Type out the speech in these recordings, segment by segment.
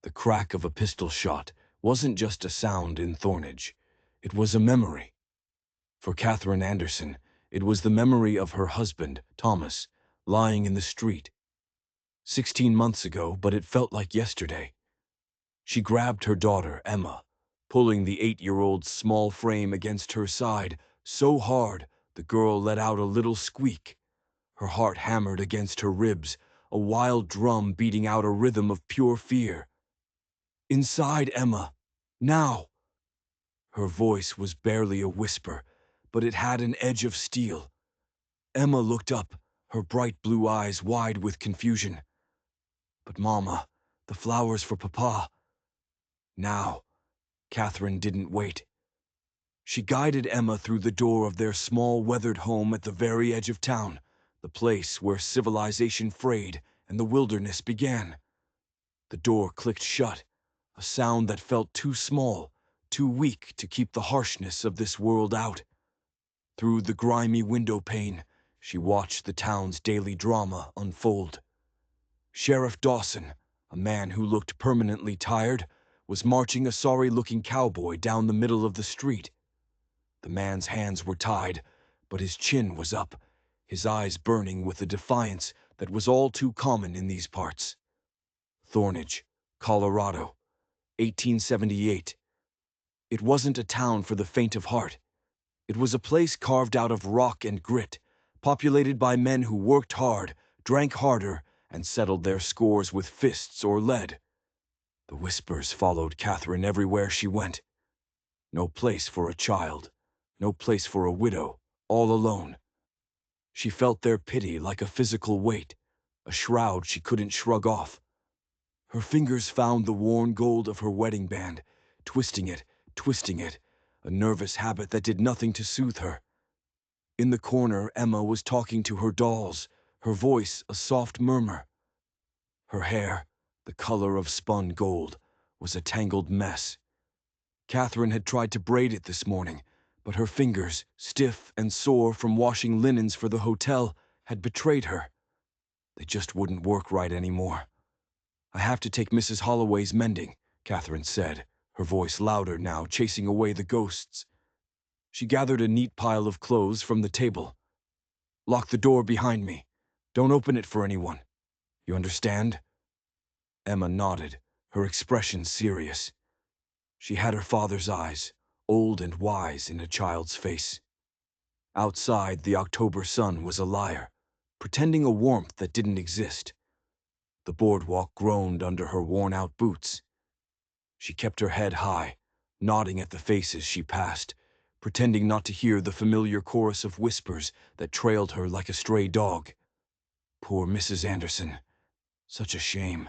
The crack of a pistol shot wasn't just a sound in Thornage. It was a memory. For Catherine Anderson, it was the memory of her husband, Thomas, lying in the street. 16 months ago, but it felt like yesterday. She grabbed her daughter, Emma, pulling the 8-year-old's small frame against her side so hard the girl let out a little squeak. Her heart hammered against her ribs, a wild drum beating out a rhythm of pure fear. "Inside, Emma! Now!" Her voice was barely a whisper, but it had an edge of steel. Emma looked up, her bright blue eyes wide with confusion. "But Mama, the flowers for Papa." Now, Catherine didn't wait. She guided Emma through the door of their small weathered home at the very edge of town, the place where civilization frayed and the wilderness began. The door clicked shut, a sound that felt too small, too weak to keep the harshness of this world out. Through the grimy window pane, she watched the town's daily drama unfold. Sheriff Dawson, a man who looked permanently tired, was marching a sorry-looking cowboy down the middle of the street. The man's hands were tied, but his chin was up, his eyes burning with a defiance that was all too common in these parts. Thornage, Colorado, 1878. It wasn't a town for the faint of heart. It was a place carved out of rock and grit, populated by men who worked hard, drank harder, and settled their scores with fists or lead. The whispers followed Catherine everywhere she went. No place for a child, no place for a widow, all alone. She felt their pity like a physical weight, a shroud she couldn't shrug off. Her fingers found the worn gold of her wedding band, twisting it, a nervous habit that did nothing to soothe her. In the corner, Emma was talking to her dolls, her voice a soft murmur. Her hair, the color of spun gold, was a tangled mess. Catherine had tried to braid it this morning, but her fingers, stiff and sore from washing linens for the hotel, had betrayed her. They just wouldn't work right anymore. "I have to take Mrs. Holloway's mending," Catherine said, her voice louder now, chasing away the ghosts. She gathered a neat pile of clothes from the table. "Lock the door behind me. Don't open it for anyone. You understand?" Emma nodded, her expression serious. She had her father's eyes, old and wise in a child's face. Outside, the October sun was a liar, pretending a warmth that didn't exist. The boardwalk groaned under her worn-out boots. She kept her head high, nodding at the faces she passed, pretending not to hear the familiar chorus of whispers that trailed her like a stray dog. Poor Mrs. Anderson. Such a shame.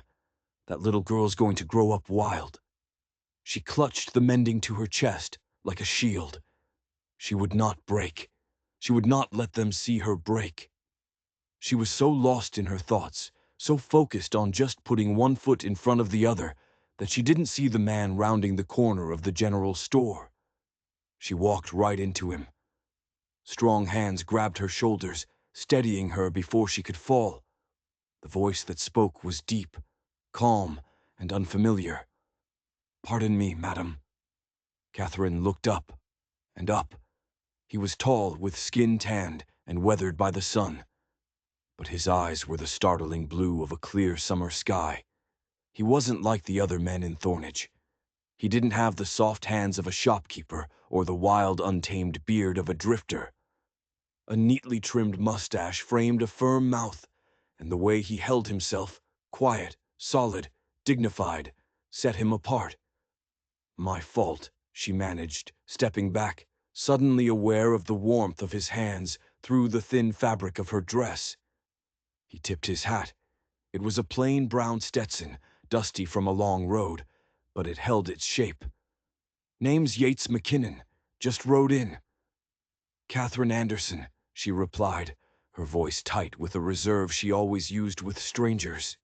That little girl's going to grow up wild. She clutched the mending to her chest like a shield. She would not break. She would not let them see her break. She was so lost in her thoughts, so focused on just putting one foot in front of the other, that she didn't see the man rounding the corner of the general store. She walked right into him. Strong hands grabbed her shoulders, steadying her before she could fall. The voice that spoke was deep, calm, and unfamiliar. "Pardon me, madam." Catherine looked up and up. He was tall, with skin tanned and weathered by the sun, but his eyes were the startling blue of a clear summer sky. He wasn't like the other men in Thornage. He didn't have the soft hands of a shopkeeper or the wild, untamed beard of a drifter. A neatly trimmed mustache framed a firm mouth, and the way he held himself, quiet, solid, dignified, set him apart. "My fault," she managed, stepping back, suddenly aware of the warmth of his hands through the thin fabric of her dress. He tipped his hat. It was a plain brown Stetson, dusty from a long road, but it held its shape. "Name's Yates McKinnon. Just rode in." "Catherine Anderson," she replied, her voice tight with a reserve she always used with strangers.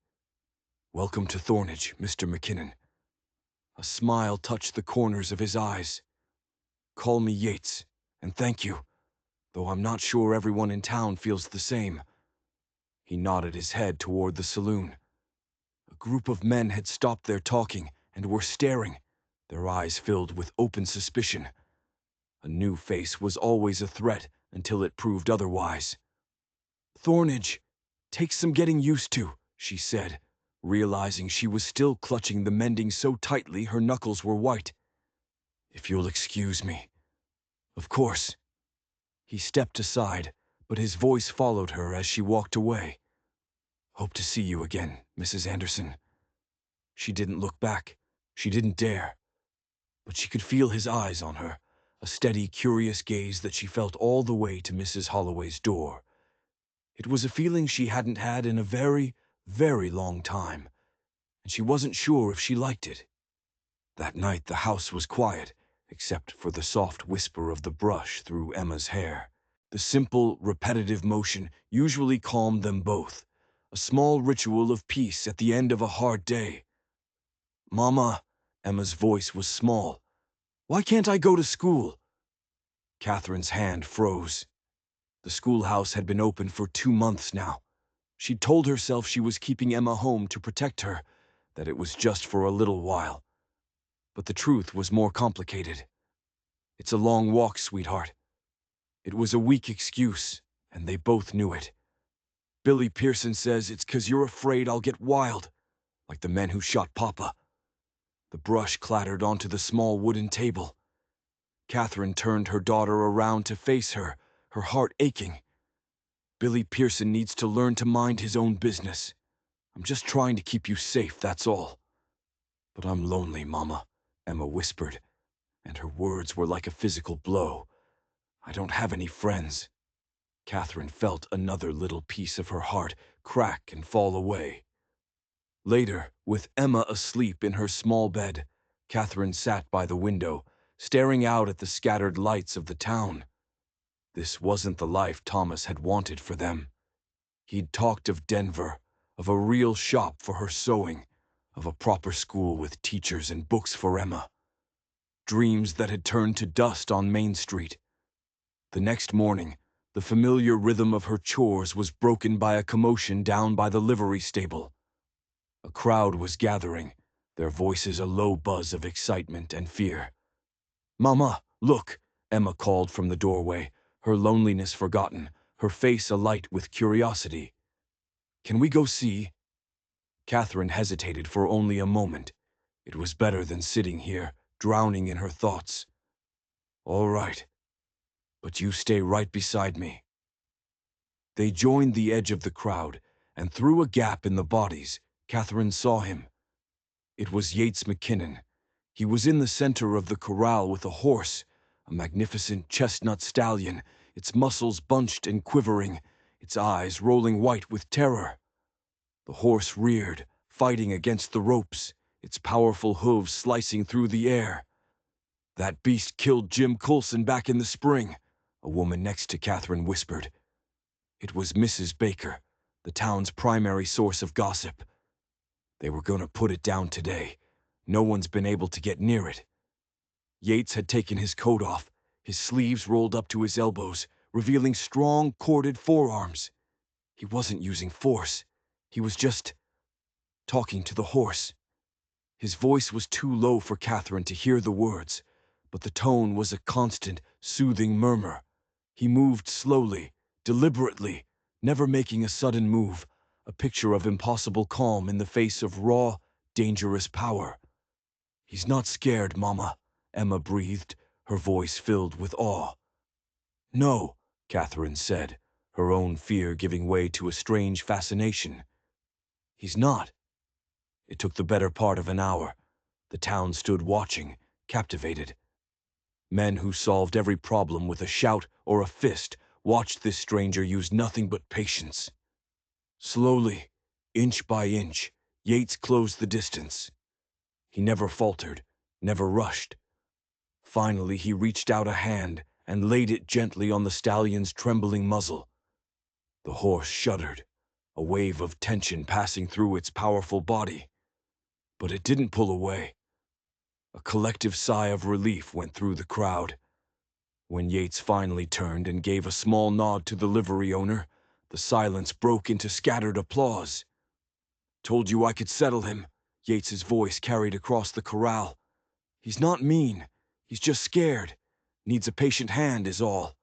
"Welcome to Thornage, Mr. McKinnon." A smile touched the corners of his eyes. "Call me Yates, and thank you, though I'm not sure everyone in town feels the same." He nodded his head toward the saloon. A group of men had stopped their talking and were staring, their eyes filled with open suspicion. A new face was always a threat until it proved otherwise. "Thornage takes some getting used to," she said, realizing she was still clutching the mending so tightly her knuckles were white. "If you'll excuse me." "Of course." He stepped aside, but his voice followed her as she walked away. "Hope to see you again, Mrs. Anderson." She didn't look back. She didn't dare. But she could feel his eyes on her, a steady, curious gaze that she felt all the way to Mrs. Holloway's door. It was a feeling she hadn't had in a very, very long time, and she wasn't sure if she liked it. That night the house was quiet, except for the soft whisper of the brush through Emma's hair. The simple, repetitive motion usually calmed them both, a small ritual of peace at the end of a hard day. "Mama," Emma's voice was small. "Why can't I go to school?" Catherine's hand froze. The schoolhouse had been open for 2 months now. She'd told herself she was keeping Emma home to protect her, that it was just for a little while. But the truth was more complicated. "It's a long walk, sweetheart." It was a weak excuse, and they both knew it. "Billy Pearson says it's 'cause you're afraid I'll get wild, like the men who shot Papa." The brush clattered onto the small wooden table. Catherine turned her daughter around to face her, her heart aching. "Billy Pearson needs to learn to mind his own business. I'm just trying to keep you safe, that's all." "But I'm lonely, Mama," Emma whispered, and her words were like a physical blow. "I don't have any friends." Catherine felt another little piece of her heart crack and fall away. Later, with Emma asleep in her small bed, Catherine sat by the window, staring out at the scattered lights of the town. This wasn't the life Thomas had wanted for them. He'd talked of Denver, of a real shop for her sewing, of a proper school with teachers and books for Emma. Dreams that had turned to dust on Main Street. The next morning, the familiar rhythm of her chores was broken by a commotion down by the livery stable. A crowd was gathering, their voices a low buzz of excitement and fear. "Mama, look," Emma called from the doorway, her loneliness forgotten, her face alight with curiosity. "Can we go see?" Catherine hesitated for only a moment. It was better than sitting here, drowning in her thoughts. "All right, but you stay right beside me." They joined the edge of the crowd, and through a gap in the bodies, Catherine saw him. It was Yates McKinnon. He was in the center of the corral with a horse, a magnificent chestnut stallion, its muscles bunched and quivering, its eyes rolling white with terror. The horse reared, fighting against the ropes, its powerful hooves slicing through the air. "That beast killed Jim Coulson back in the spring," a woman next to Catherine whispered. It was Mrs. Baker, the town's primary source of gossip. They were going to put it down today. No one's been able to get near it. Yates had taken his coat off, his sleeves rolled up to his elbows, revealing strong, corded forearms. He wasn't using force. He was just talking to the horse. His voice was too low for Catherine to hear the words, but the tone was a constant, soothing murmur. He moved slowly, deliberately, never making a sudden move, a picture of impossible calm in the face of raw, dangerous power. "He's not scared, Mama," Emma breathed, her voice filled with awe. "No," Catherine said, her own fear giving way to a strange fascination. "He's not." It took the better part of an hour. The town stood watching, captivated. Men who solved every problem with a shout or a fist watched this stranger use nothing but patience. Slowly, inch by inch, Yates closed the distance. He never faltered, never rushed. Finally, he reached out a hand and laid it gently on the stallion's trembling muzzle. The horse shuddered, a wave of tension passing through its powerful body. But it didn't pull away. A collective sigh of relief went through the crowd. When Yates finally turned and gave a small nod to the livery owner, the silence broke into scattered applause. Told you I could settle him, Yates's voice carried across the corral. He's not mean. He's just scared. Needs a patient hand is all.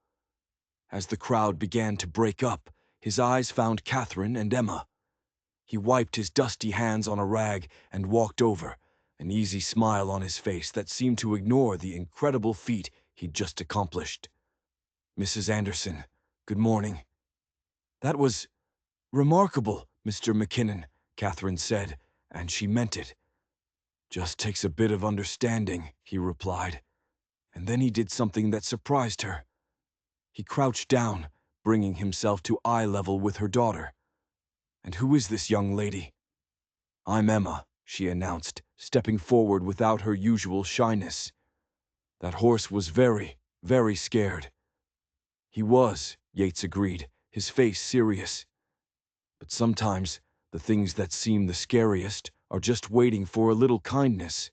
As the crowd began to break up, his eyes found Catherine and Emma. He wiped his dusty hands on a rag and walked over, an easy smile on his face that seemed to ignore the incredible feat he'd just accomplished. Mrs. Anderson, good morning. That was remarkable, Mr. McKinnon, Catherine said, and she meant it. Just takes a bit of understanding, he replied. And then he did something that surprised her. He crouched down, bringing himself to eye level with her daughter. And who is this young lady? I'm Emma, she announced, stepping forward without her usual shyness. That horse was very, very scared. He was, Yates agreed, his face serious. But sometimes, the things that seem the scariest are just waiting for a little kindness.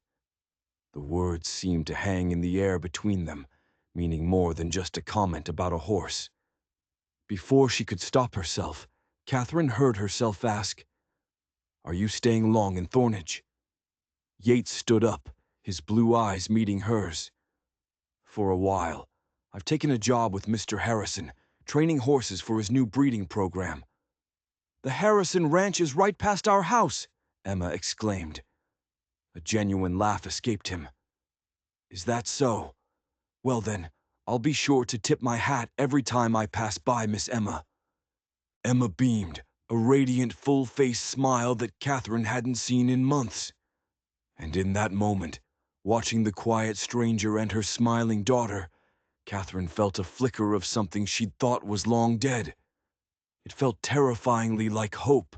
The words seemed to hang in the air between them, meaning more than just a comment about a horse. Before she could stop herself, Catherine heard herself ask, "Are you staying long in Thornage?" Yates stood up, his blue eyes meeting hers. "For a while. I've taken a job with Mr. Harrison, training horses for his new breeding program." "The Harrison Ranch is right past our house," Emma exclaimed. A genuine laugh escaped him. "Is that so? Well then, I'll be sure to tip my hat every time I pass by Miss Emma." Emma beamed, a radiant, full-faced smile that Catherine hadn't seen in months. And in that moment, watching the quiet stranger and her smiling daughter, Catherine felt a flicker of something she'd thought was long dead. It felt terrifyingly like hope.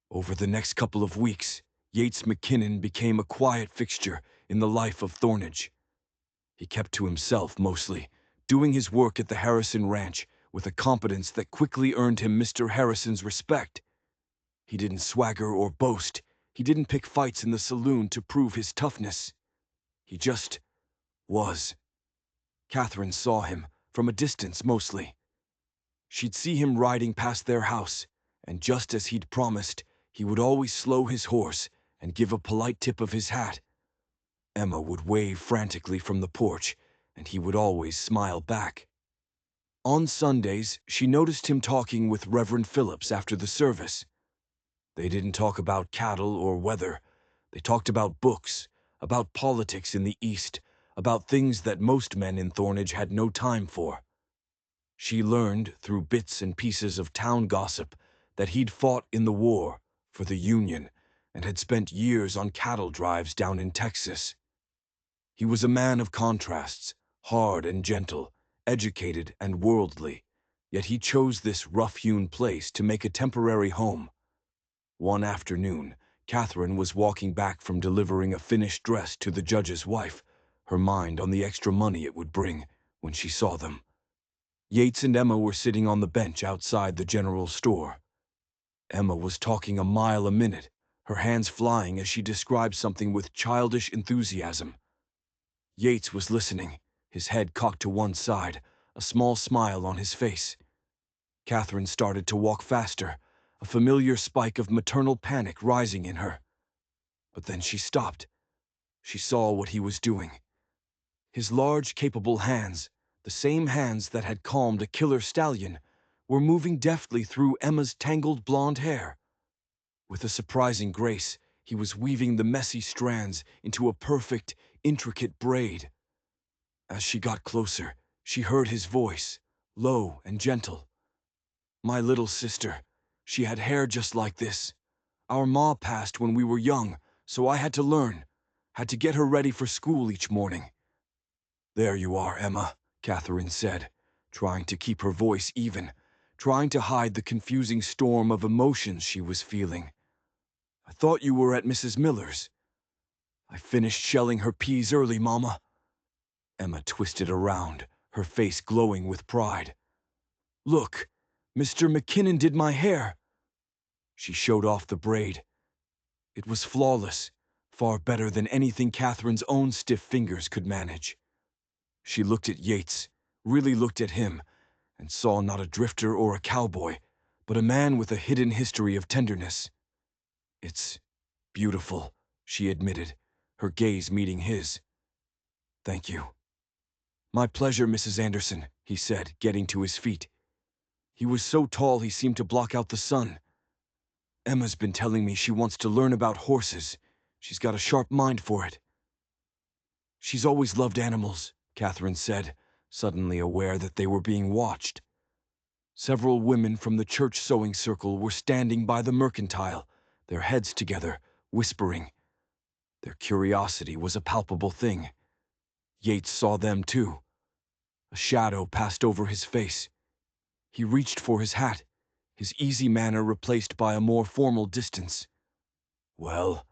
Over the next couple of weeks, Yates McKinnon became a quiet fixture in the life of Thornage. He kept to himself mostly, doing his work at the Harrison Ranch with a competence that quickly earned him Mr. Harrison's respect. He didn't swagger or boast. He didn't pick fights in the saloon to prove his toughness. He just was. Catherine saw him, from a distance mostly. She'd see him riding past their house, and just as he'd promised, he would always slow his horse and give a polite tip of his hat. Emma would wave frantically from the porch, and he would always smile back. On Sundays, she noticed him talking with Reverend Phillips after the service. They didn't talk about cattle or weather. They talked about books, about politics in the East, about things that most men in Thornage had no time for. She learned, through bits and pieces of town gossip, that he'd fought in the war for the Union and had spent years on cattle drives down in Texas. He was a man of contrasts, hard and gentle, educated and worldly, yet he chose this rough-hewn place to make a temporary home. One afternoon, Catherine was walking back from delivering a finished dress to the judge's wife, her mind on the extra money it would bring, when she saw them. Yates and Emma were sitting on the bench outside the general store. Emma was talking a mile a minute, her hands flying as she described something with childish enthusiasm. Yates was listening, his head cocked to one side, a small smile on his face. Catherine started to walk faster, a familiar spike of maternal panic rising in her. But then she stopped. She saw what he was doing. His large, capable hands, the same hands that had calmed a killer stallion, were moving deftly through Emma's tangled blonde hair. With a surprising grace, he was weaving the messy strands into a perfect, intricate braid. As she got closer, she heard his voice, low and gentle. "My little sister, she had hair just like this. Our ma passed when we were young, so I had to learn, had to get her ready for school each morning." "There you are, Emma," Catherine said, trying to keep her voice even, trying to hide the confusing storm of emotions she was feeling. "I thought you were at Mrs. Miller's." "I finished shelling her peas early, Mama." Emma twisted around, her face glowing with pride. "Look, Mr. McKinnon did my hair." She showed off the braid. It was flawless, far better than anything Catherine's own stiff fingers could manage. She looked at Yates, really looked at him, and saw not a drifter or a cowboy, but a man with a hidden history of tenderness. It's beautiful, she admitted, her gaze meeting his. Thank you. My pleasure, Mrs. Anderson, he said, getting to his feet. He was so tall he seemed to block out the sun. Emma's been telling me she wants to learn about horses. She's got a sharp mind for it. She's always loved animals, Catherine said, suddenly aware that they were being watched. Several women from the church sewing circle were standing by the mercantile, their heads together, whispering. Their curiosity was a palpable thing. Yates saw them too. A shadow passed over his face. He reached for his hat, his easy manner replaced by a more formal distance. Well,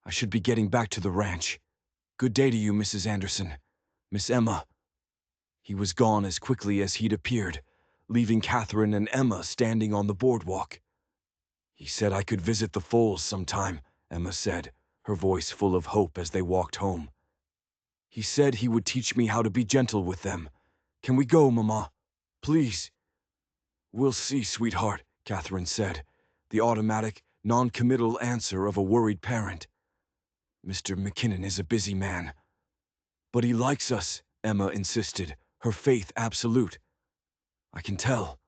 I should be getting back to the ranch. Good day to you, Mrs. Anderson. Miss Emma. He was gone as quickly as he'd appeared, leaving Catherine and Emma standing on the boardwalk. He said I could visit the foals sometime, Emma said, her voice full of hope as they walked home. He said he would teach me how to be gentle with them. Can we go, Mama? Please. We'll see, sweetheart, Catherine said, the automatic, non-committal answer of a worried parent. Mr. McKinnon is a busy man. But he likes us, Emma insisted, her faith absolute. I can tell.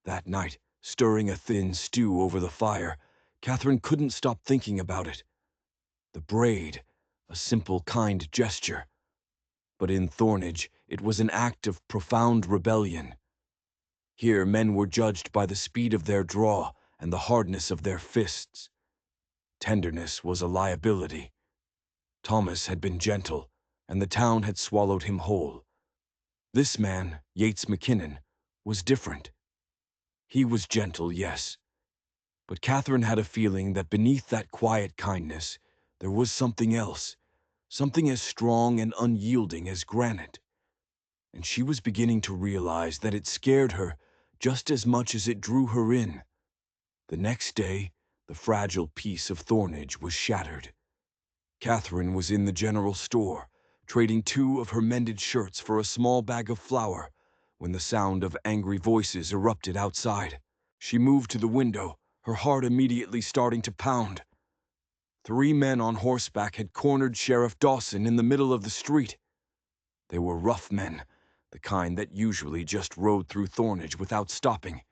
That night, stirring a thin stew over the fire, Catherine couldn't stop thinking about it. The braid, a simple, kind gesture. But in Thornage, it was an act of profound rebellion. Here men were judged by the speed of their draw and the hardness of their fists. Tenderness was a liability. Thomas had been gentle, and the town had swallowed him whole. This man, Yates McKinnon, was different. He was gentle, yes. But Catherine had a feeling that beneath that quiet kindness, there was something else, something as strong and unyielding as granite. And she was beginning to realize that it scared her just as much as it drew her in. The next day, the fragile peace of Thornage was shattered. Catherine was in the general store, trading 2 of her mended shirts for a small bag of flour, when the sound of angry voices erupted outside. She moved to the window, her heart immediately starting to pound. 3 men on horseback had cornered Sheriff Dawson in the middle of the street. They were rough men, the kind that usually just rode through Thornage without stopping.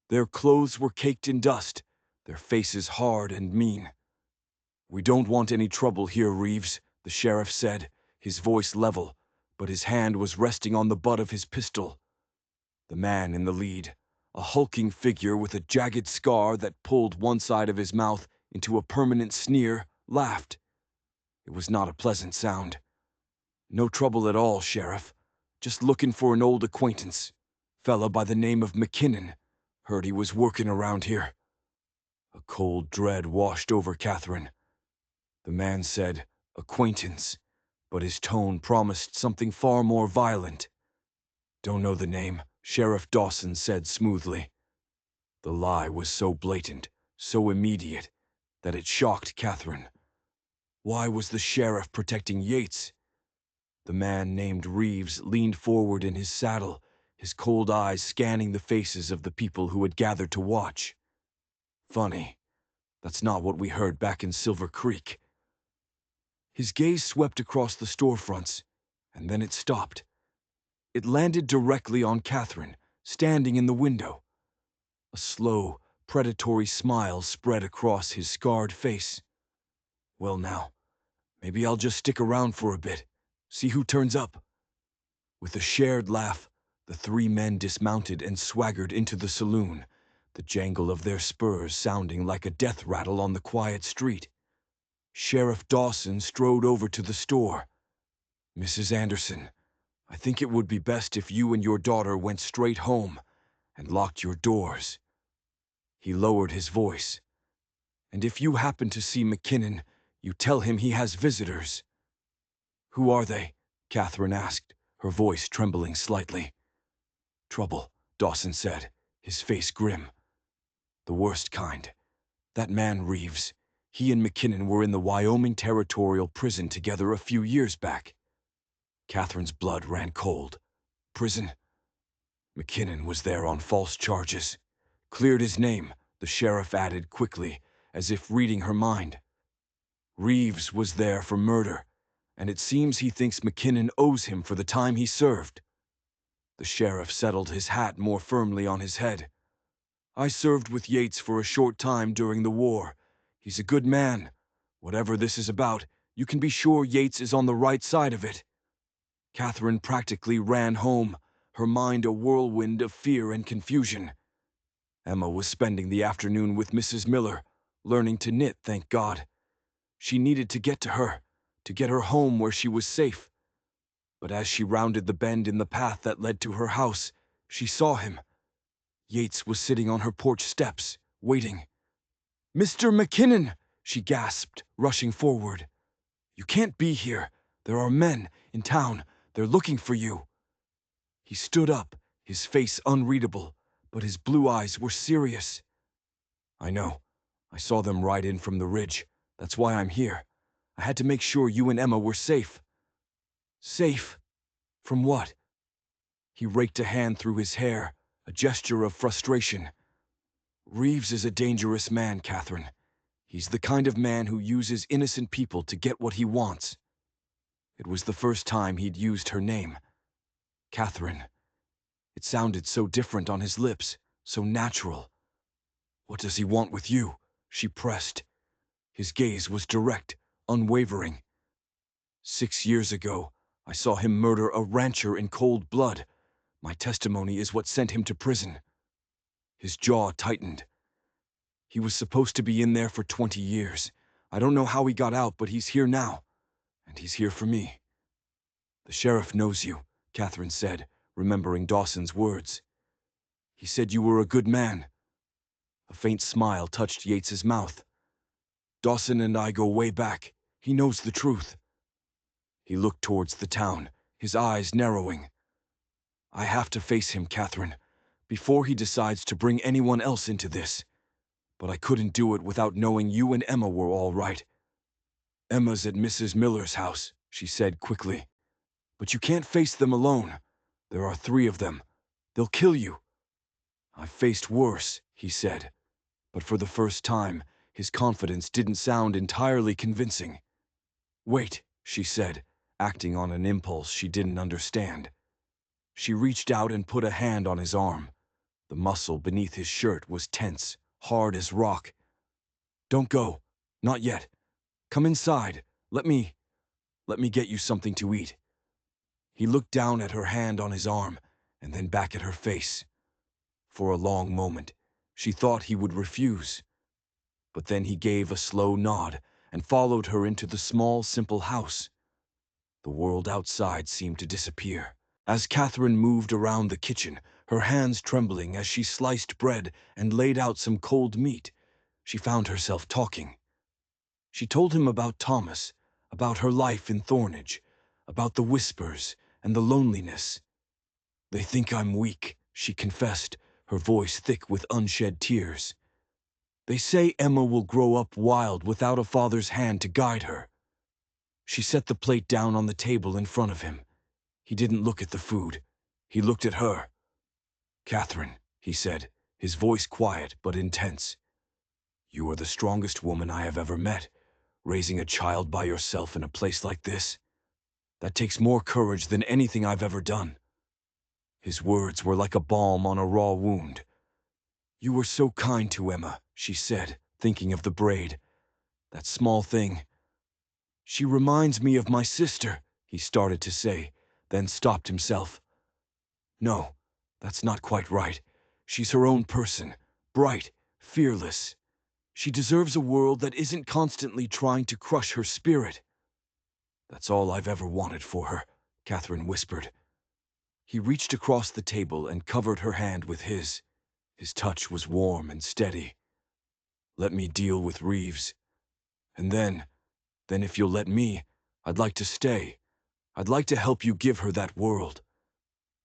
Their clothes were caked in dust, their faces hard and mean. We don't want any trouble here, Reeves, the sheriff said, his voice level, but his hand was resting on the butt of his pistol. The man in the lead, a hulking figure with a jagged scar that pulled one side of his mouth into a permanent sneer, laughed. It was not a pleasant sound. No trouble at all, Sheriff. Just looking for an old acquaintance. Fella by the name of McKinnon. Heard he was working around here. A cold dread washed over Catherine. The man said, acquaintance, but his tone promised something far more violent. Don't know the name, Sheriff Dawson said smoothly. The lie was so blatant, so immediate, that it shocked Catherine. Why was the sheriff protecting Yates? The man named Reeves leaned forward in his saddle, his cold eyes scanning the faces of the people who had gathered to watch. Funny, that's not what we heard back in Silver Creek. His gaze swept across the storefronts, and then it stopped. It landed directly on Catherine, standing in the window. A slow, predatory smile spread across his scarred face. Well now, maybe I'll just stick around for a bit, see who turns up. With a shared laugh, the 3 men dismounted and swaggered into the saloon, the jangle of their spurs sounding like a death rattle on the quiet street. Sheriff Dawson strode over to the store. Mrs. Anderson, I think it would be best if you and your daughter went straight home and locked your doors. He lowered his voice. And if you happen to see McKinnon, you tell him he has visitors. Who are they? Catherine asked, her voice trembling slightly. Trouble, Dawson said, his face grim. The worst kind. That man Reeves. He and McKinnon were in the Wyoming Territorial Prison together a few years back. Catherine's blood ran cold. Prison? McKinnon was there on false charges. Cleared his name, the sheriff added quickly, as if reading her mind. Reeves was there for murder, and it seems he thinks McKinnon owes him for the time he served. The sheriff settled his hat more firmly on his head. I served with Yates for a short time during the war. He's a good man. Whatever this is about, you can be sure Yates is on the right side of it. Catherine practically ran home, her mind a whirlwind of fear and confusion. Emma was spending the afternoon with Mrs. Miller, learning to knit, thank God. She needed to get her home where she was safe. But as she rounded the bend in the path that led to her house, she saw him. Yates was sitting on her porch steps, waiting. "Mr. McKinnon!" she gasped, rushing forward. "You can't be here. There are men in town. They're looking for you." He stood up, his face unreadable, but his blue eyes were serious. "I know. I saw them ride in from the ridge. That's why I'm here. I had to make sure you and Emma were safe." "Safe? From what?" He raked a hand through his hair, a gesture of frustration. "Reeves is a dangerous man, Catherine. He's the kind of man who uses innocent people to get what he wants." It was the first time he'd used her name. Catherine. It sounded so different on his lips, so natural. "What does he want with you?" she pressed. His gaze was direct, unwavering. "6 years ago, I saw him murder a rancher in cold blood. My testimony is what sent him to prison." His jaw tightened. "He was supposed to be in there for 20 years. I don't know how he got out, but he's here now. And he's here for me." "The sheriff knows you," Catherine said, remembering Dawson's words. "He said you were a good man." A faint smile touched Yates's mouth. "Dawson and I go way back. He knows the truth." He looked towards the town, his eyes narrowing. "I have to face him, Catherine, before he decides to bring anyone else into this. But I couldn't do it without knowing you and Emma were all right." "Emma's at Mrs. Miller's house," she said quickly. "But you can't face them alone. There are 3 of them. They'll kill you." "I've faced worse," he said. But for the first time, his confidence didn't sound entirely convincing. "Wait," she said, acting on an impulse she didn't understand. She reached out and put a hand on his arm. The muscle beneath his shirt was tense, hard as rock. "Don't go. Not yet. Come inside. Let me get you something to eat." He looked down at her hand on his arm, and then back at her face. For a long moment, she thought he would refuse. But then he gave a slow nod and followed her into the small, simple house. The world outside seemed to disappear. As Catherine moved around the kitchen, her hands trembling as she sliced bread and laid out some cold meat, she found herself talking. She told him about Thomas, about her life in Thornage, about the whispers and the loneliness. "They think I'm weak," she confessed, her voice thick with unshed tears. "They say Emma will grow up wild without a father's hand to guide her." She set the plate down on the table in front of him. He didn't look at the food. He looked at her. "Catherine," he said, his voice quiet but intense. "You are the strongest woman I have ever met. Raising a child by yourself in a place like this, that takes more courage than anything I've ever done." His words were like a balm on a raw wound. "You were so kind to Emma," she said, thinking of the braid. "That small thing. She reminds me of my sister," he started to say, then stopped himself. "No, that's not quite right. She's her own person, bright, fearless. She deserves a world that isn't constantly trying to crush her spirit." "That's all I've ever wanted for her," Catherine whispered. He reached across the table and covered her hand with his. His touch was warm and steady. "Let me deal with Reeves. And then if you'll let me, I'd like to stay. I'd like to help you give her that world."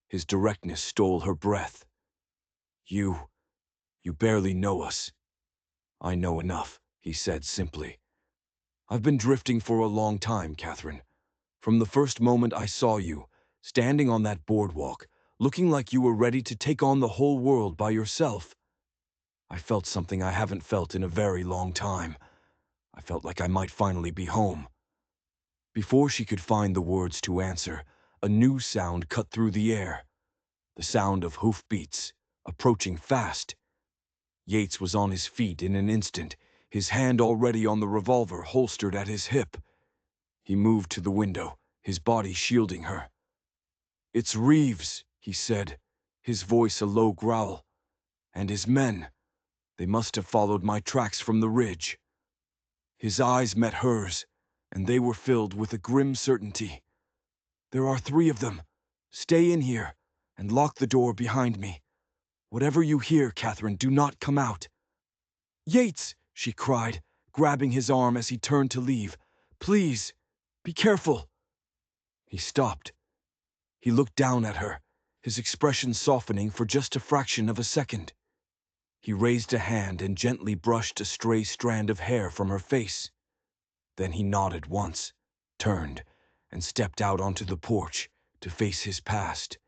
His directness stole her breath. You barely know us." "I know enough," he said simply. "I've been drifting for a long time, Catherine. From the first moment I saw you, standing on that boardwalk, looking like you were ready to take on the whole world by yourself." I felt something I haven't felt in a very long time. I felt like I might finally be home. Before she could find the words to answer, a new sound cut through the air. The sound of hoofbeats, approaching fast. Yates was on his feet in an instant, his hand already on the revolver holstered at his hip. He moved to the window, his body shielding her. "It's Reeves," he said, his voice a low growl. "And his men. They must have followed my tracks from the ridge." His eyes met hers, and they were filled with a grim certainty. "There are 3 of them. Stay in here, and lock the door behind me. Whatever you hear, Catherine, do not come out." "Yates!" she cried, grabbing his arm as he turned to leave. "Please, be careful." He stopped. He looked down at her, his expression softening for just a fraction of a second. He raised a hand and gently brushed a stray strand of hair from her face. Then he nodded once, turned, and stepped out onto the porch to face his past.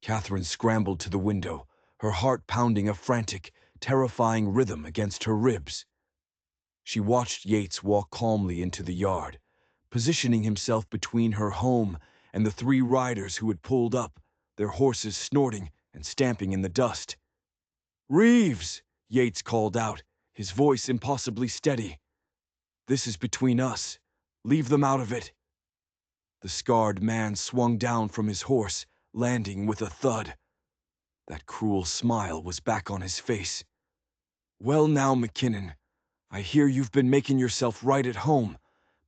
Catherine scrambled to the window, her heart pounding a frantic, terrifying rhythm against her ribs. She watched Yates walk calmly into the yard, positioning himself between her home and the 3 riders who had pulled up, their horses snorting and stamping in the dust. "Reeves!" Yates called out, his voice impossibly steady. "This is between us. Leave them out of it." The scarred man swung down from his horse, landing with a thud. That cruel smile was back on his face. "Well now, McKinnon, I hear you've been making yourself right at home,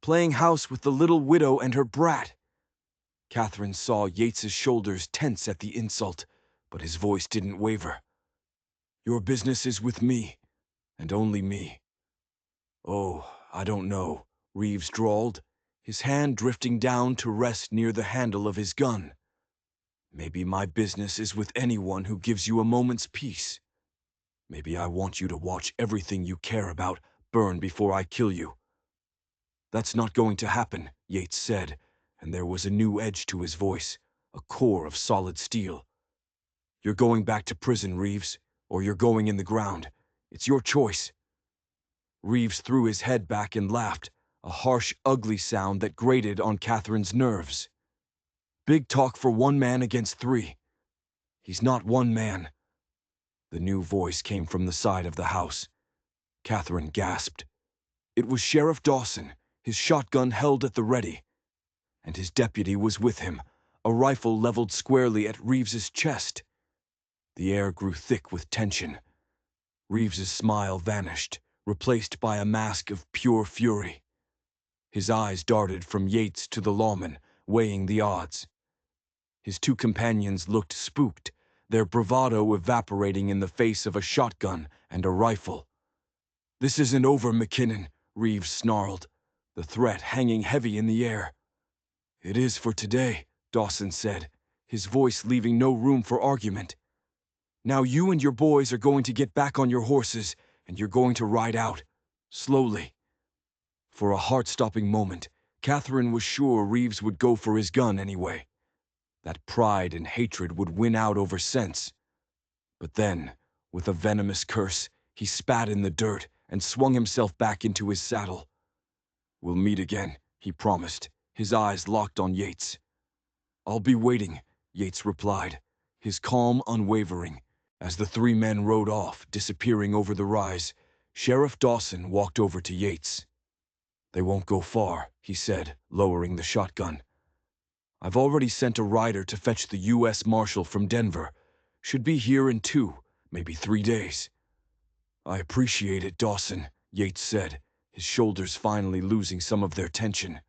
playing house with the little widow and her brat." Catherine saw Yates's shoulders tense at the insult, but his voice didn't waver. "Your business is with me, and only me." "Oh, I don't know," Reeves drawled, his hand drifting down to rest near the handle of his gun. "Maybe my business is with anyone who gives you a moment's peace. Maybe I want you to watch everything you care about burn before I kill you." "That's not going to happen," Yates said, and there was a new edge to his voice, a core of solid steel. "You're going back to prison, Reeves, or you're going in the ground. It's your choice." Reeves threw his head back and laughed, a harsh, ugly sound that grated on Catherine's nerves. "Big talk for 1 man against 3. He's not 1 man." The new voice came from the side of the house. Catherine gasped. It was Sheriff Dawson, his shotgun held at the ready. And his deputy was with him, a rifle leveled squarely at Reeves's chest. The air grew thick with tension. Reeves's smile vanished, replaced by a mask of pure fury. His eyes darted from Yates to the lawman, weighing the odds. His 2 companions looked spooked, their bravado evaporating in the face of a shotgun and a rifle. "This isn't over, McKinnon," Reeves snarled, the threat hanging heavy in the air. "It is for today," Dawson said, his voice leaving no room for argument. "Now you and your boys are going to get back on your horses, and you're going to ride out. Slowly." For a heart-stopping moment, Catherine was sure Reeves would go for his gun anyway. That pride and hatred would win out over sense. But then, with a venomous curse, he spat in the dirt and swung himself back into his saddle. "We'll meet again," he promised, his eyes locked on Yates. "I'll be waiting," Yates replied, his calm unwavering. As the 3 men rode off, disappearing over the rise, Sheriff Dawson walked over to Yates. "They won't go far," he said, lowering the shotgun. "I've already sent a rider to fetch the U.S. Marshal from Denver. Should be here in 2, maybe 3 days." "I appreciate it, Dawson," Yates said, his shoulders finally losing some of their tension.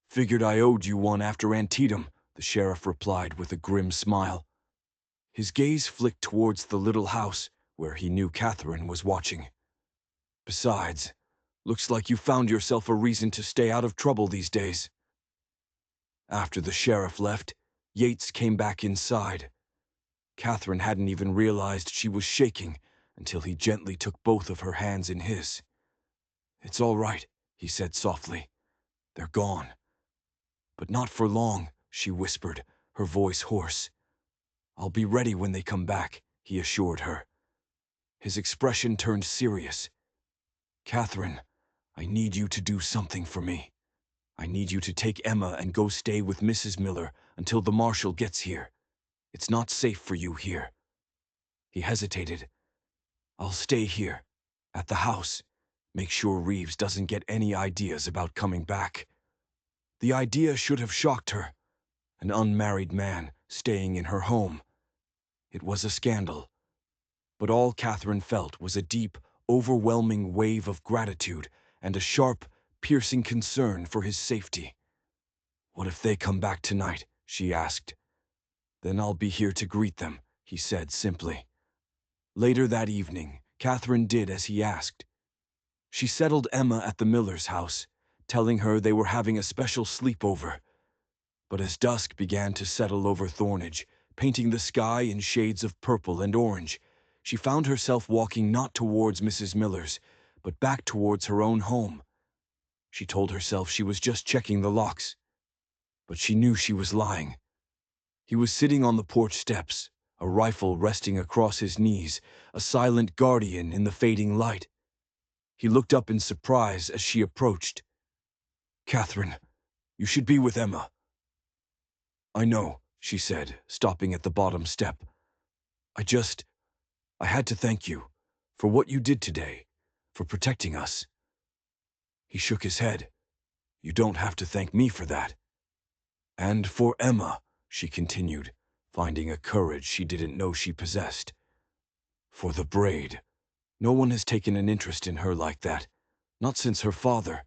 "Figured I owed you one after Antietam," the sheriff replied with a grim smile. His gaze flicked towards the little house, where he knew Catherine was watching. "Besides, looks like you found yourself a reason to stay out of trouble these days." After the sheriff left, Yates came back inside. Catherine hadn't even realized she was shaking until he gently took both of her hands in his. "It's all right," he said softly. "They're gone." "But not for long," she whispered, her voice hoarse. "I'll be ready when they come back," he assured her. His expression turned serious. "Catherine, I need you to do something for me. I need you to take Emma and go stay with Mrs. Miller until the marshal gets here. It's not safe for you here." He hesitated. "I'll stay here, at the house. Make sure Reeves doesn't get any ideas about coming back." The idea should have shocked her. An unmarried man staying in her home. It was a scandal. But all Catherine felt was a deep, overwhelming wave of gratitude and a sharp, piercing concern for his safety. "What if they come back tonight?" she asked. "Then I'll be here to greet them," he said simply. Later that evening, Catherine did as he asked. She settled Emma at the Miller's house, telling her they were having a special sleepover. But as dusk began to settle over Thornage, painting the sky in shades of purple and orange, she found herself walking not towards Mrs. Miller's, but back towards her own home. She told herself she was just checking the locks, but she knew she was lying. He was sitting on the porch steps, a rifle resting across his knees, a silent guardian in the fading light. He looked up in surprise as she approached. "Catherine, you should be with Emma." "I know," she said, stopping at the bottom step. I had to thank you for what you did today, for protecting us." He shook his head. "You don't have to thank me for that." "And for Emma," she continued, finding a courage she didn't know she possessed. "For the braid. No one has taken an interest in her like that, not since her father."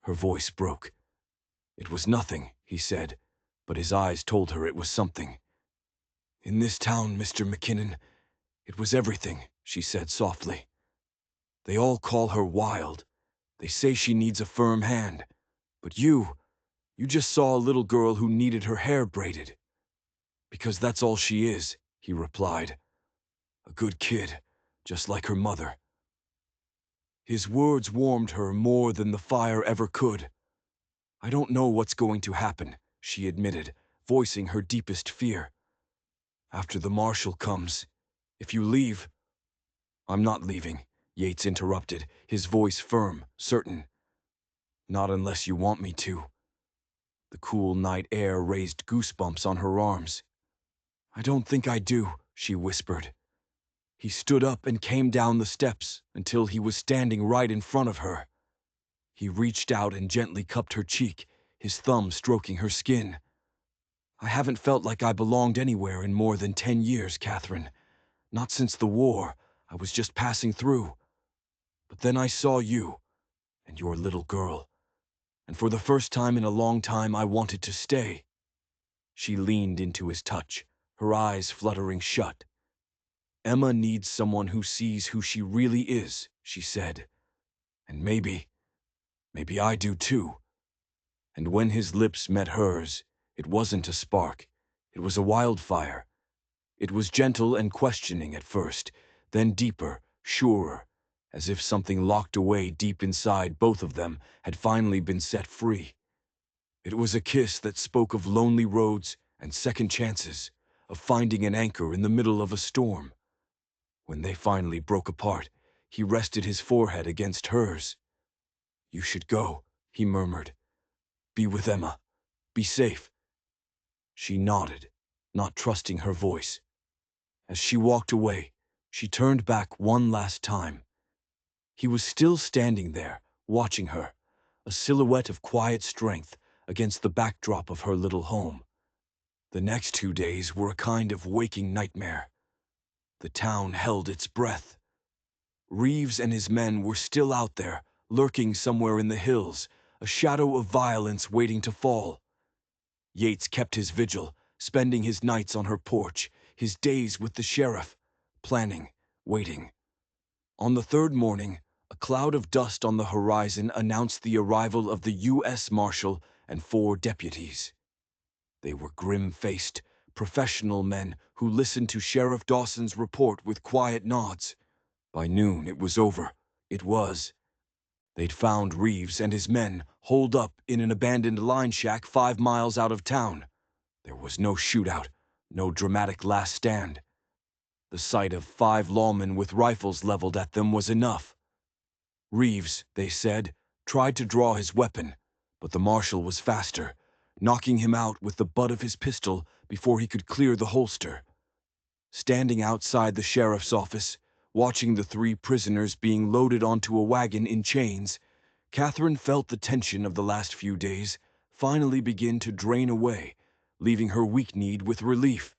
Her voice broke. "It was nothing," he said, but his eyes told her it was something. "In this town, Mr. McKinnon, it was everything," she said softly. "They all call her wild. They say she needs a firm hand. But you just saw a little girl who needed her hair braided." "Because that's all she is," he replied. "A good kid, just like her mother." His words warmed her more than the fire ever could. "I don't know what's going to happen," she admitted, voicing her deepest fear. "After the marshal comes, if you leave—" "I'm not leaving," Yates interrupted, his voice firm, certain. "Not unless you want me to." The cool night air raised goosebumps on her arms. "I don't think I do," she whispered. He stood up and came down the steps until he was standing right in front of her. He reached out and gently cupped her cheek, his thumb stroking her skin. "I haven't felt like I belonged anywhere in more than 10 years, Catherine. Not since the war. I was just passing through. But then I saw you, and your little girl. And for the first time in a long time, I wanted to stay." She leaned into his touch, her eyes fluttering shut. "Emma needs someone who sees who she really is," she said. "And maybe I do too." And when his lips met hers, it wasn't a spark, it was a wildfire. It was gentle and questioning at first, then deeper, surer, as if something locked away deep inside both of them had finally been set free. It was a kiss that spoke of lonely roads and second chances, of finding an anchor in the middle of a storm. When they finally broke apart, he rested his forehead against hers. "You should go," he murmured. "Be with Emma. Be safe." She nodded, not trusting her voice. As she walked away, she turned back one last time. He was still standing there, watching her, a silhouette of quiet strength against the backdrop of her little home. The next 2 days were a kind of waking nightmare. The town held its breath. Reeves and his men were still out there, lurking somewhere in the hills, a shadow of violence waiting to fall. Yates kept his vigil, spending his nights on her porch, his days with the sheriff, planning, waiting. On the third morning, a cloud of dust on the horizon announced the arrival of the U.S. Marshal and 4 deputies. They were grim-faced, professional men who listened to Sheriff Dawson's report with quiet nods. By noon, it was over. It was. They'd found Reeves and his men holed up in an abandoned line shack 5 miles out of town. There was no shootout, no dramatic last stand. The sight of 5 lawmen with rifles leveled at them was enough. Reeves, they said, tried to draw his weapon, but the marshal was faster, knocking him out with the butt of his pistol before he could clear the holster. Standing outside the sheriff's office, watching the 3 prisoners being loaded onto a wagon in chains, Catherine felt the tension of the last few days finally begin to drain away, leaving her weak-kneed with relief.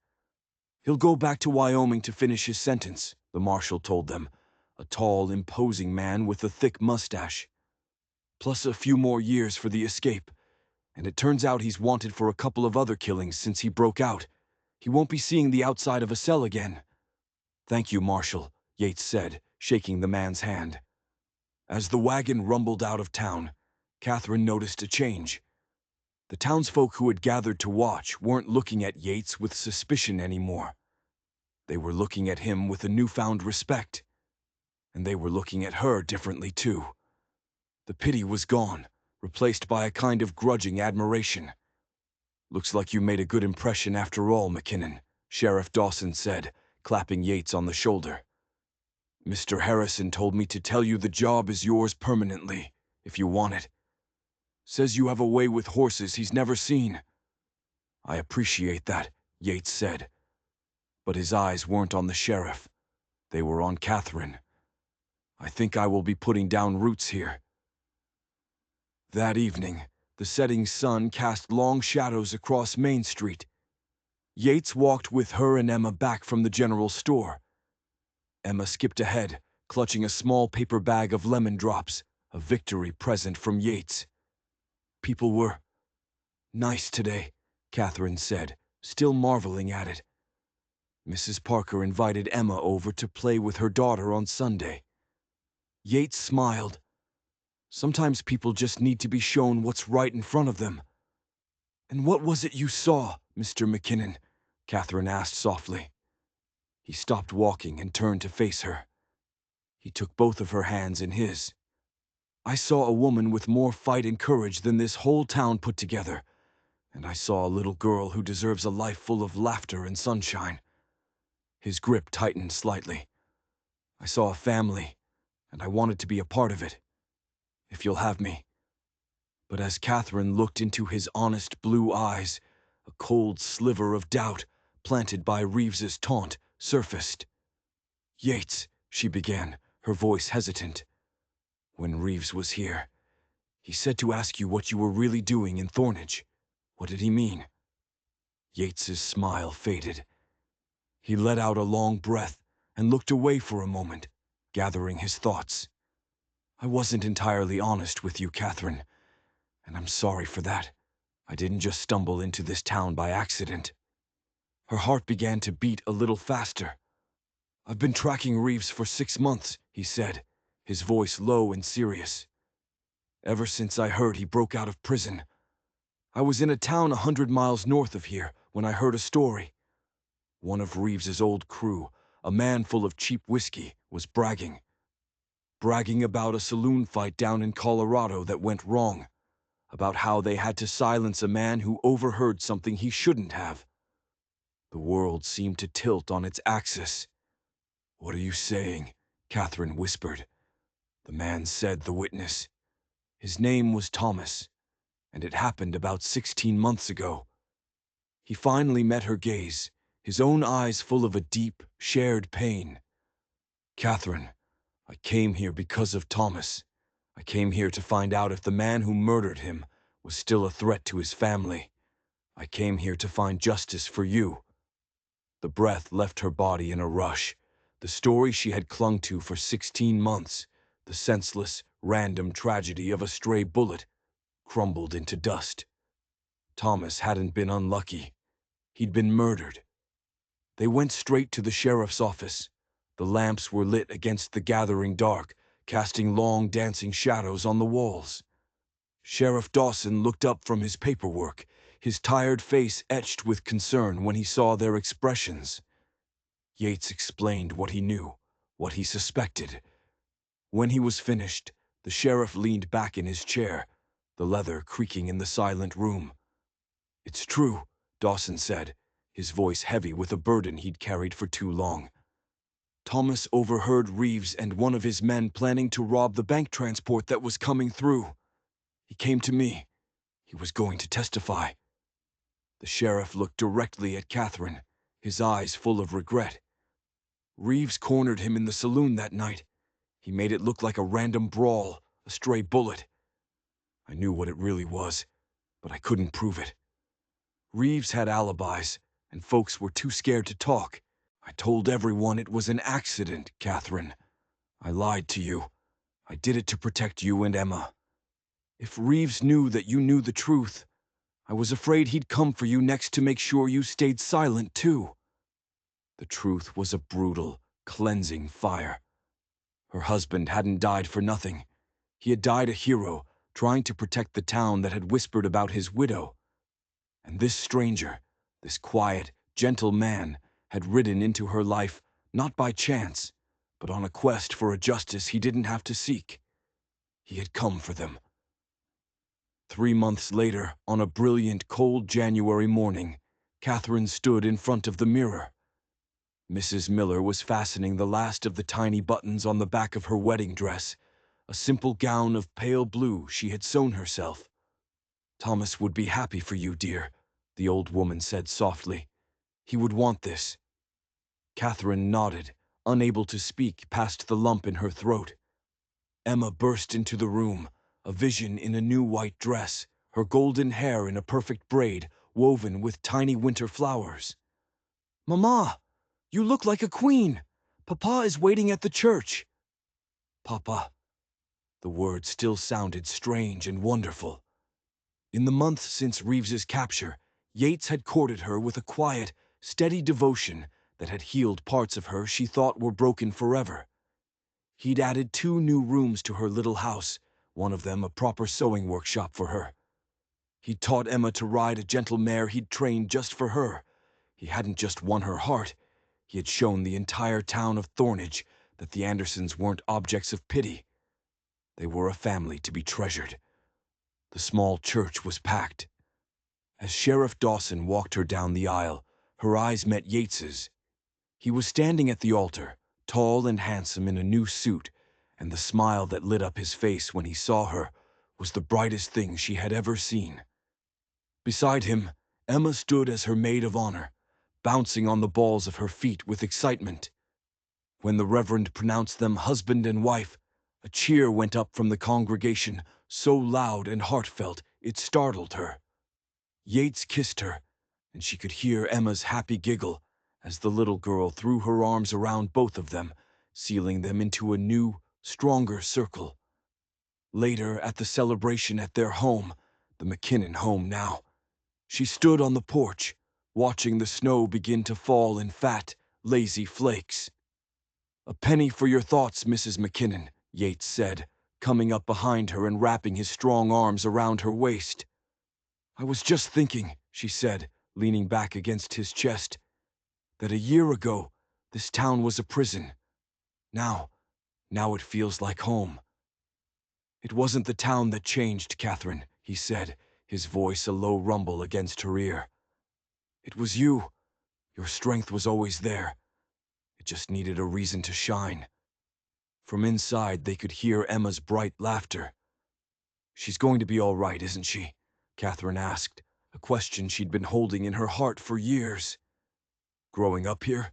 "He'll go back to Wyoming to finish his sentence," the marshal told them, a tall, imposing man with a thick mustache. "Plus a few more years for the escape. And it turns out he's wanted for a couple of other killings since he broke out. He won't be seeing the outside of a cell again." "Thank you, Marshal," Yates said, shaking the man's hand. As the wagon rumbled out of town, Catherine noticed a change. The townsfolk who had gathered to watch weren't looking at Yates with suspicion anymore. They were looking at him with a newfound respect. And they were looking at her differently too. The pity was gone, replaced by a kind of grudging admiration. "Looks like you made a good impression after all, McKinnon," Sheriff Dawson said, clapping Yates on the shoulder. "Mr. Harrison told me to tell you the job is yours permanently, if you want it. Says you have a way with horses he's never seen." "I appreciate that," Yates said. But his eyes weren't on the sheriff. They were on Catherine. "I think I will be putting down roots here." That evening, the setting sun cast long shadows across Main Street. Yates walked with her and Emma back from the general store. Emma skipped ahead, clutching a small paper bag of lemon drops, a victory present from Yates. "People were nice today," Catherine said, still marveling at it. Mrs. Parker invited Emma over to play with her daughter on Sunday. Yates smiled. "Sometimes people just need to be shown what's right in front of them." "And what was it you saw, Mr. McKinnon?" Catherine asked softly. He stopped walking and turned to face her. He took both of her hands in his. "I saw a woman with more fight and courage than this whole town put together, and I saw a little girl who deserves a life full of laughter and sunshine." His grip tightened slightly. "I saw a family, and I wanted to be a part of it, if you'll have me." But as Catherine looked into his honest blue eyes, a cold sliver of doubt, planted by Reeves's taunt, surfaced. "Yates," she began, her voice hesitant. "When Reeves was here, he said to ask you what you were really doing in Thornage. What did he mean?" Yates's smile faded. He let out a long breath and looked away for a moment, gathering his thoughts. "I wasn't entirely honest with you, Catherine, and I'm sorry for that. I didn't just stumble into this town by accident." Her heart began to beat a little faster. "I've been tracking Reeves for 6 months," he said, his voice low and serious. "Ever since I heard he broke out of prison. I was in a town 100 miles north of here when I heard a story. One of Reeves's old crew, a man full of cheap whiskey, was bragging about a saloon fight down in Colorado that went wrong, about how they had to silence a man who overheard something he shouldn't have. The world seemed to tilt on its axis." "What are you saying?" Catherine whispered. "The man said the witness. His name was Thomas, and it happened about 16 months ago." He finally met her gaze, his own eyes full of a deep, shared pain. "Catherine, I came here because of Thomas. I came here to find out if the man who murdered him was still a threat to his family. I came here to find justice for you." The breath left her body in a rush. The story she had clung to for 16 months, the senseless, random tragedy of a stray bullet, crumbled into dust. Thomas hadn't been unlucky. He'd been murdered. They went straight to the sheriff's office. The lamps were lit against the gathering dark, casting long dancing shadows on the walls. Sheriff Dawson looked up from his paperwork, his tired face etched with concern when he saw their expressions. Yates explained what he knew, what he suspected. When he was finished, the sheriff leaned back in his chair, the leather creaking in the silent room. "It's true," Dawson said, his voice heavy with a burden he'd carried for too long. Thomas overheard Reeves and one of his men planning to rob the bank transport that was coming through. He came to me. He was going to testify. The sheriff looked directly at Catherine, his eyes full of regret. Reeves cornered him in the saloon that night. He made it look like a random brawl, a stray bullet. I knew what it really was, but I couldn't prove it. Reeves had alibis, and folks were too scared to talk. I told everyone it was an accident, Catherine. I lied to you. I did it to protect you and Emma. If Reeves knew that you knew the truth, I was afraid he'd come for you next to make sure you stayed silent, too. The truth was a brutal, cleansing fire. Her husband hadn't died for nothing. He had died a hero, trying to protect the town that had whispered about his widow. And this stranger, this quiet, gentle man, had ridden into her life not by chance, but on a quest for a justice he didn't have to seek. He had come for them. 3 months later, on a brilliant, cold January morning, Catherine stood in front of the mirror. Mrs. Miller was fastening the last of the tiny buttons on the back of her wedding dress, a simple gown of pale blue she had sewn herself. "Thomas would be happy for you, dear," the old woman said softly. "He would want this." Catherine nodded, unable to speak past the lump in her throat. Emma burst into the room, a vision in a new white dress, her golden hair in a perfect braid woven with tiny winter flowers. "Mama, you look like a queen. Papa is waiting at the church." "Papa." The word still sounded strange and wonderful. In the months since Reeves's capture, Yates had courted her with a quiet, steady devotion that had healed parts of her she thought were broken forever. He'd added 2 new rooms to her little house, one of them a proper sewing workshop for her. He'd taught Emma to ride a gentle mare he'd trained just for her. He hadn't just won her heart, he had shown the entire town of Thornage that the Andersons weren't objects of pity. They were a family to be treasured. The small church was packed. As Sheriff Dawson walked her down the aisle, her eyes met Yates's. He was standing at the altar, tall and handsome in a new suit, and the smile that lit up his face when he saw her was the brightest thing she had ever seen. Beside him, Emma stood as her maid of honor, bouncing on the balls of her feet with excitement. When the Reverend pronounced them husband and wife, a cheer went up from the congregation, so loud and heartfelt it startled her. Yates kissed her, and she could hear Emma's happy giggle as the little girl threw her arms around both of them, sealing them into a new, stronger circle. Later, at the celebration at their home, the McKinnon home now, she stood on the porch, watching the snow begin to fall in fat, lazy flakes. "A penny for your thoughts, Mrs. McKinnon," Yates said, coming up behind her and wrapping his strong arms around her waist. "I was just thinking," she said, leaning back against his chest, "that a year ago this town was a prison. Now it feels like home." "It wasn't the town that changed, Catherine," he said, his voice a low rumble against her ear. "It was you. Your strength was always there. It just needed a reason to shine." From inside, they could hear Emma's bright laughter. "She's going to be all right, isn't she?" Catherine asked, a question she'd been holding in her heart for years. "Growing up here?"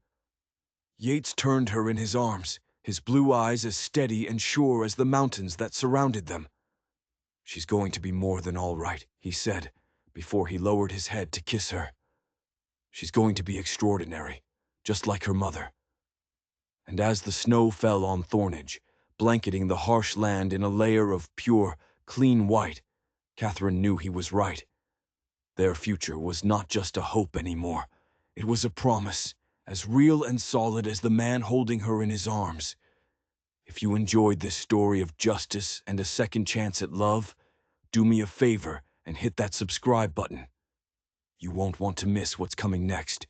Yates turned her in his arms, his blue eyes as steady and sure as the mountains that surrounded them. "She's going to be more than all right," he said, before he lowered his head to kiss her. "She's going to be extraordinary, just like her mother." And as the snow fell on Thornage, blanketing the harsh land in a layer of pure, clean white, Catherine knew he was right. Their future was not just a hope anymore. It was a promise, as real and solid as the man holding her in his arms. If you enjoyed this story of justice and a second chance at love, do me a favor and hit that subscribe button. You won't want to miss what's coming next.